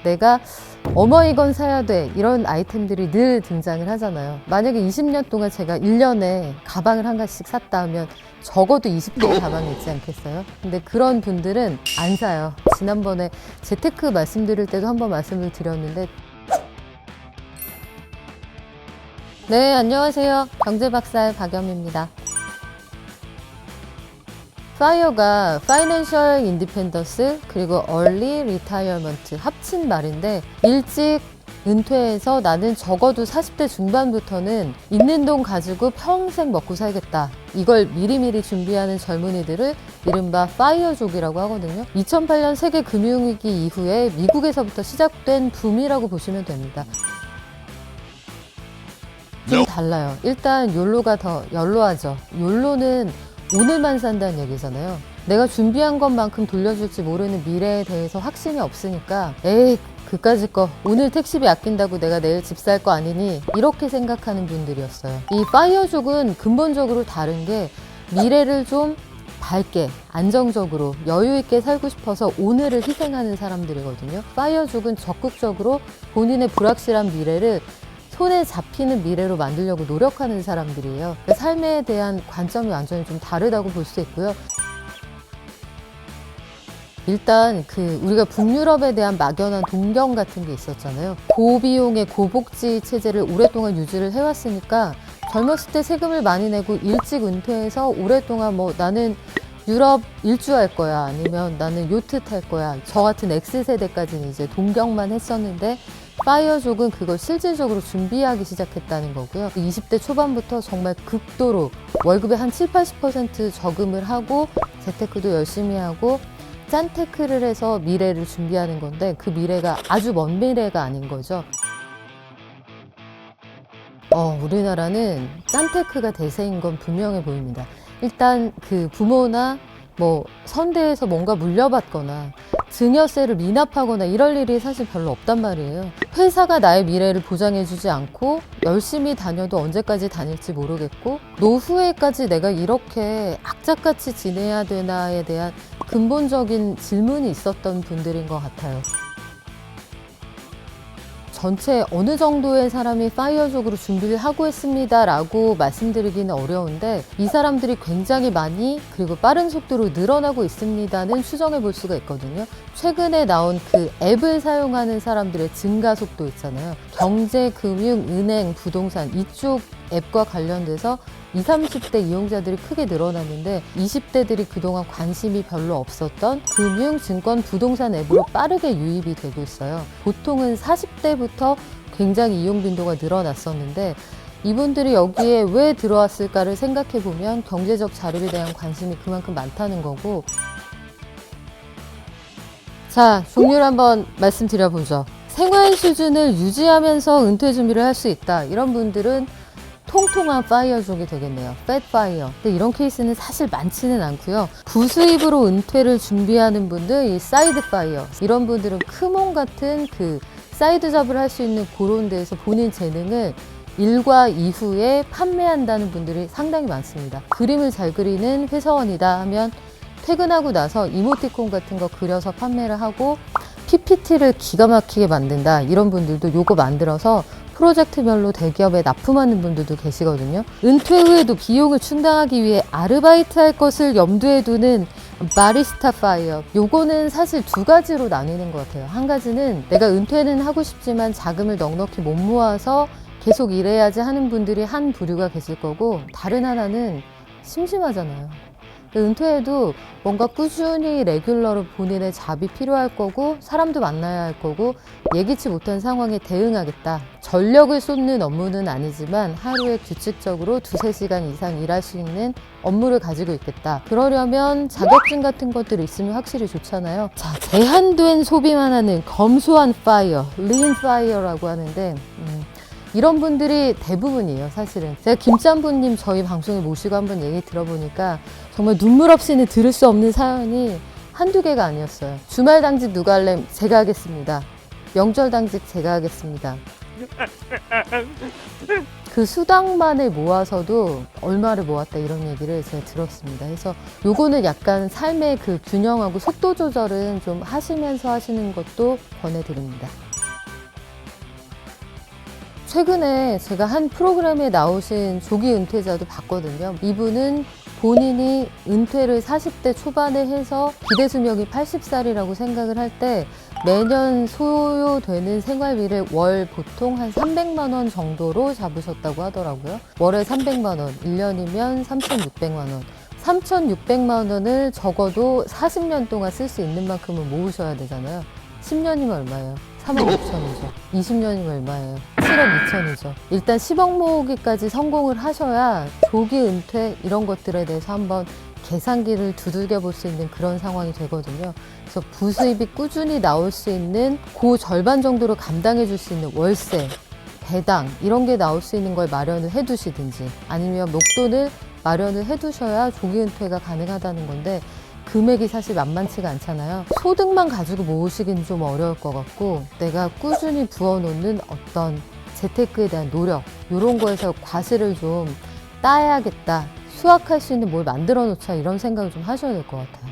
내가 어머 이건 사야 돼 이런 아이템들이 늘 등장을 하잖아요. 만약에 20년 동안 제가 1년에 가방을 한 가지씩 샀다 하면 적어도 20개의 가방이 있지 않겠어요? 근데 그런 분들은 안 사요. 지난번에 재테크 말씀드릴 때도 한번 말씀을 드렸는데 네, 안녕하세요. 경제박사 박영미입니다. 파이어가 파이낸셜 인디펜던스 그리고 얼리 리타이어먼트 합친 말인데 일찍 은퇴해서 나는 적어도 40대 중반부터는 있는 돈 가지고 평생 먹고 살겠다. 이걸 미리미리 준비하는 젊은이들을 이른바 파이어족이라고 하거든요. 2008년 세계 금융위기 이후에 미국에서부터 시작된 붐이라고 보시면 됩니다. 좀 달라요. 일단 욜로가 더 연로하죠. 욜로는 오늘만 산다는 얘기잖아요. 내가 준비한 것만큼 돌려줄지 모르는 미래에 대해서 확신이 없으니까 에이 그까짓 거 오늘 택시비 아낀다고 내가 내일 집 살 거 아니니 이렇게 생각하는 분들이었어요. 이 파이어족은 근본적으로 다른 게 미래를 좀 밝게 안정적으로 여유있게 살고 싶어서 오늘을 희생하는 사람들이거든요. 파이어족은 적극적으로 본인의 불확실한 미래를 손에 잡히는 미래로 만들려고 노력하는 사람들이에요. 그러니까 삶에 대한 관점이 완전히 좀 다르다고 볼 수 있고요. 일단 우리가 북유럽에 대한 막연한 동경 같은 게 있었잖아요. 고비용의 고복지 체제를 오랫동안 유지를 해왔으니까 젊었을 때 세금을 많이 내고 일찍 은퇴해서 오랫동안 나는 유럽 일주할 거야 아니면 나는 요트 탈 거야 저 같은 X세대까지는 이제 동경만 했었는데 파이어족은 그걸 실질적으로 준비하기 시작했다는 거고요. 20대 초반부터 정말 극도로 월급의 한 7, 80% 저금을 하고 재테크도 열심히 하고 짠테크를 해서 미래를 준비하는 건데 그 미래가 아주 먼 미래가 아닌 거죠. 우리나라는 짠테크가 대세인 건 분명해 보입니다. 일단 부모나 선대에서 뭔가 물려받거나 증여세를 미납하거나 이럴 일이 사실 별로 없단 말이에요. 회사가 나의 미래를 보장해주지 않고 열심히 다녀도 언제까지 다닐지 모르겠고 노후에까지 내가 이렇게 악착같이 지내야 되나에 대한 근본적인 질문이 있었던 분들인 것 같아요. 전체 어느 정도의 사람이 파이어족으로 준비를 하고 있습니다 라고 말씀드리기는 어려운데 이 사람들이 굉장히 많이 그리고 빠른 속도로 늘어나고 있습니다는 추정해 볼 수가 있거든요. 최근에 나온 앱을 사용하는 사람들의 증가 속도 있잖아요. 경제, 금융, 은행, 부동산 이쪽 앱과 관련돼서 20, 30대 이용자들이 크게 늘어났는데 20대들이 그동안 관심이 별로 없었던 금융, 증권, 부동산 앱으로 빠르게 유입이 되고 있어요. 보통은 40대부터 굉장히 이용 빈도가 늘어났었는데 이분들이 여기에 왜 들어왔을까를 생각해 보면 경제적 자립에 대한 관심이 그만큼 많다는 거고. 자, 종류를 한번 말씀드려보죠. 생활 수준을 유지하면서 은퇴 준비를 할 수 있다. 이런 분들은 통통한 파이어족이 되겠네요. 팻 파이어. 근데 이런 케이스는 사실 많지는 않고요. 부수입으로 은퇴를 준비하는 분들, 이 사이드 파이어. 이런 분들은 크몬 같은 사이드 잡을 할 수 있는 그런 데에서 본인 재능을 일과 이후에 판매한다는 분들이 상당히 많습니다. 그림을 잘 그리는 회사원이다 하면 퇴근하고 나서 이모티콘 같은 거 그려서 판매를 하고 PPT를 기가 막히게 만든다. 이런 분들도 요거 만들어서 프로젝트별로 대기업에 납품하는 분들도 계시거든요. 은퇴 후에도 비용을 충당하기 위해 아르바이트 할 것을 염두에 두는 바리스타 파이어. 요거는 사실 두 가지로 나뉘는 것 같아요. 한 가지는 내가 은퇴는 하고 싶지만 자금을 넉넉히 못 모아서 계속 일해야지 하는 분들이 한 부류가 계실 거고 다른 하나는 심심하잖아요. 은퇴해도 뭔가 꾸준히 레귤러로 본인의 잡이 필요할 거고 사람도 만나야 할 거고 예기치 못한 상황에 대응하겠다. 전력을 쏟는 업무는 아니지만 하루에 규칙적으로 2-3시간 이상 일할 수 있는 업무를 가지고 있겠다. 그러려면 자격증 같은 것들이 있으면 확실히 좋잖아요. 자, 제한된 소비만 하는 검소한 파이어, 린 파이어라고 하는데 이런 분들이 대부분이에요, 사실은. 제가 김짬부님 저희 방송에 모시고 한번 얘기 들어보니까 정말 눈물 없이는 들을 수 없는 사연이 한두 개가 아니었어요. 주말 당직 누가 할래? 제가 하겠습니다. 명절 당직 제가 하겠습니다. 그 수당만을 모아서도 얼마를 모았다 이런 얘기를 제가 들었습니다. 그래서 요거는 약간 삶의 그 균형하고 속도 조절은 좀 하시면서 하시는 것도 권해드립니다. 최근에 제가 한 프로그램에 나오신 조기 은퇴자도 봤거든요. 이분은 본인이 은퇴를 40대 초반에 해서 기대 수명이 80살이라고 생각을 할 때 매년 소요되는 생활비를 월 보통 한 300만 원 정도로 잡으셨다고 하더라고요. 월에 300만 원, 1년이면 3,600만 원. 3,600만 원을 적어도 40년 동안 쓸 수 있는 만큼은 모으셔야 되잖아요. 10년이면 얼마예요? 3억 5천이죠. 20년이면 얼마예요? 7억 2천이죠. 일단 10억 모으기까지 성공을 하셔야 조기 은퇴 이런 것들에 대해서 한번 계산기를 두들겨 볼 수 있는 그런 상황이 되거든요. 그래서 부수입이 꾸준히 나올 수 있는 그 절반 정도를 감당해 줄 수 있는 월세, 배당 이런 게 나올 수 있는 걸 마련을 해 두시든지 아니면 목돈을 마련을 해 두셔야 조기 은퇴가 가능하다는 건데 금액이 사실 만만치가 않잖아요. 소득만 가지고 모으시기는 좀 어려울 것 같고 내가 꾸준히 부어놓는 어떤 재테크에 대한 노력 이런 거에서 과실을 좀 따야겠다. 수확할 수 있는 뭘 만들어 놓자 이런 생각을 좀 하셔야 될 것 같아요.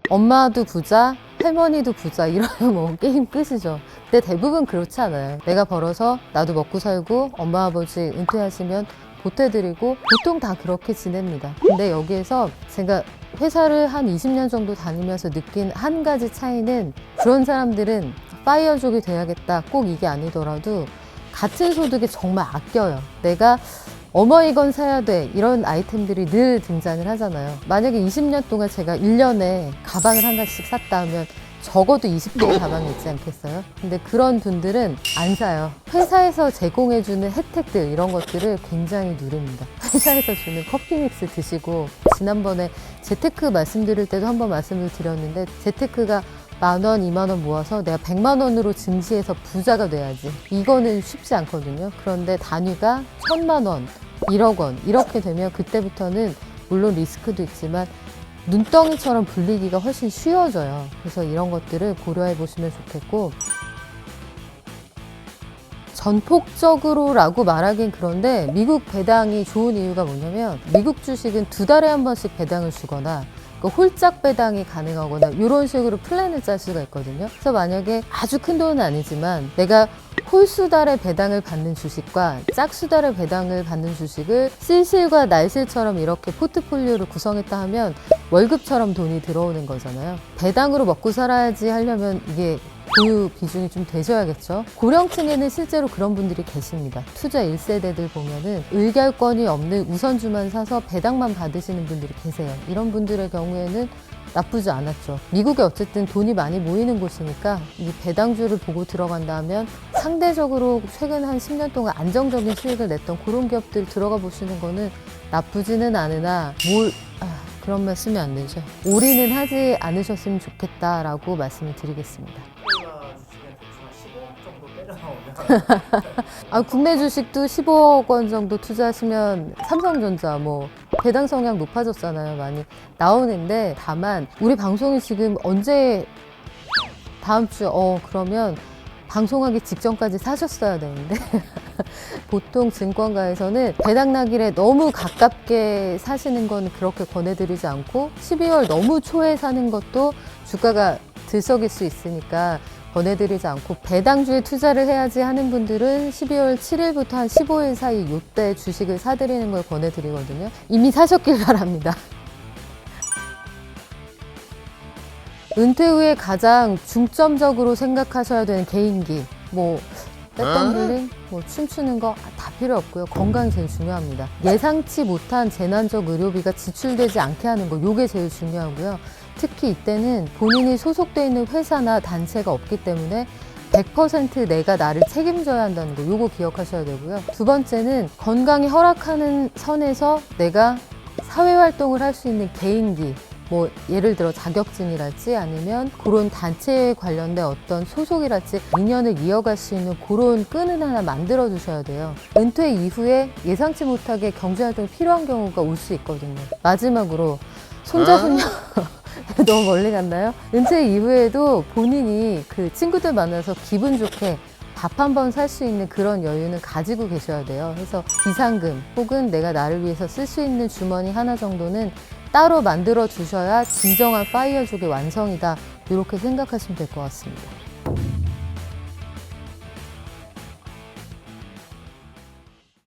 엄마도 부자, 할머니도 부자 이러면 뭐 게임 끝이죠. 근데 대부분 그렇지 않아요. 내가 벌어서 나도 먹고 살고 엄마 아버지 은퇴하시면 보태드리고 보통 다 그렇게 지냅니다. 근데 여기에서 제가 회사를 한 20년 정도 다니면서 느낀 한 가지 차이는 그런 사람들은 파이어족이 돼야겠다 꼭 이게 아니더라도 같은 소득에 정말 아껴요. 내가 어머 이건 사야 돼 이런 아이템들이 늘 등장을 하잖아요. 만약에 20년 동안 제가 1년에 가방을 한 가지씩 샀다 하면 적어도 20개의 가방이 있지 않겠어요? 근데 그런 분들은 안 사요. 회사에서 제공해주는 혜택들 이런 것들을 굉장히 누립니다. 회사에서 주는 커피 믹스 드시고 지난번에 재테크 말씀드릴 때도 한번 말씀을 드렸는데 재테크가 10,000원, 20,000원 모아서 내가 100만 원으로 증시해서 부자가 돼야지. 이거는 쉽지 않거든요. 그런데 단위가 1,000만 원, 1억 원 이렇게 되면 그때부터는 물론 리스크도 있지만 눈덩이처럼 불리기가 훨씬 쉬워져요. 그래서 이런 것들을 고려해 보시면 좋겠고 전폭적으로라고 말하긴 그런데 미국 배당이 좋은 이유가 뭐냐면 미국 주식은 2달에 한 번씩 배당을 주거나 홀짝 배당이 가능하거나 이런 식으로 플랜을 짤 수가 있거든요. 그래서 만약에 아주 큰 돈은 아니지만 내가 홀수달에 배당을 받는 주식과 짝수달에 배당을 받는 주식을 실실과 날실처럼 이렇게 포트폴리오를 구성했다 하면 월급처럼 돈이 들어오는 거잖아요. 배당으로 먹고 살아야지 하려면 이게 보유 비중이 좀 되셔야겠죠. 고령층에는 실제로 그런 분들이 계십니다. 투자 1세대들 보면은 의결권이 없는 우선주만 사서 배당만 받으시는 분들이 계세요. 이런 분들의 경우에는 나쁘지 않았죠. 미국에 어쨌든 돈이 많이 모이는 곳이니까 이 배당주를 보고 들어간다 하면 상대적으로 최근 한 10년 동안 안정적인 수익을 냈던 그런 기업들 들어가 보시는 거는 나쁘지는 않으나 그런 말 쓰면 안 되죠. 올인은 하지 않으셨으면 좋겠다라고 말씀을 드리겠습니다. 국내 주식도 15억 원 정도 투자하시면 삼성전자 배당 성향 높아졌잖아요. 많이 나오는데 다만 우리 방송이 지금 언제 다음 주 그러면 방송하기 직전까지 사셨어야 되는데 보통 증권가에서는 배당 나길에 너무 가깝게 사시는 건 그렇게 권해드리지 않고 12월 너무 초에 사는 것도 주가가 들썩일 수 있으니까 권해드리지 않고 배당주에 투자를 해야지 하는 분들은 12월 7일부터 한 15일 사이 이때 주식을 사드리는 걸 권해드리거든요. 이미 사셨길 바랍니다. 은퇴 후에 가장 중점적으로 생각하셔야 되는 개인기 떼돈 힐링, 춤추는 거 다 필요 없고요. 건강이 제일 중요합니다. 예상치 못한 재난적 의료비가 지출되지 않게 하는 거 이게 제일 중요하고요. 특히 이때는 본인이 소속돼 있는 회사나 단체가 없기 때문에 100% 내가 나를 책임져야 한다는 거 이거 기억하셔야 되고요. 두 번째는 건강이 허락하는 선에서 내가 사회활동을 할 수 있는 개인기 예를 들어 자격증이랄지 아니면 그런 단체에 관련된 어떤 소속이랄지 인연을 이어갈 수 있는 그런 끈을 하나 만들어 두셔야 돼요. 은퇴 이후에 예상치 못하게 경제활동이 필요한 경우가 올 수 있거든요. 마지막으로 손자 손녀 너무 멀리 갔나요? 은퇴 이후에도 본인이 그 친구들 만나서 기분 좋게 밥 한 번 살 수 있는 그런 여유는 가지고 계셔야 돼요. 그래서 비상금 혹은 내가 나를 위해서 쓸 수 있는 주머니 하나 정도는 따로 만들어 주셔야 진정한 파이어족의 완성이다. 이렇게 생각하시면 될 것 같습니다.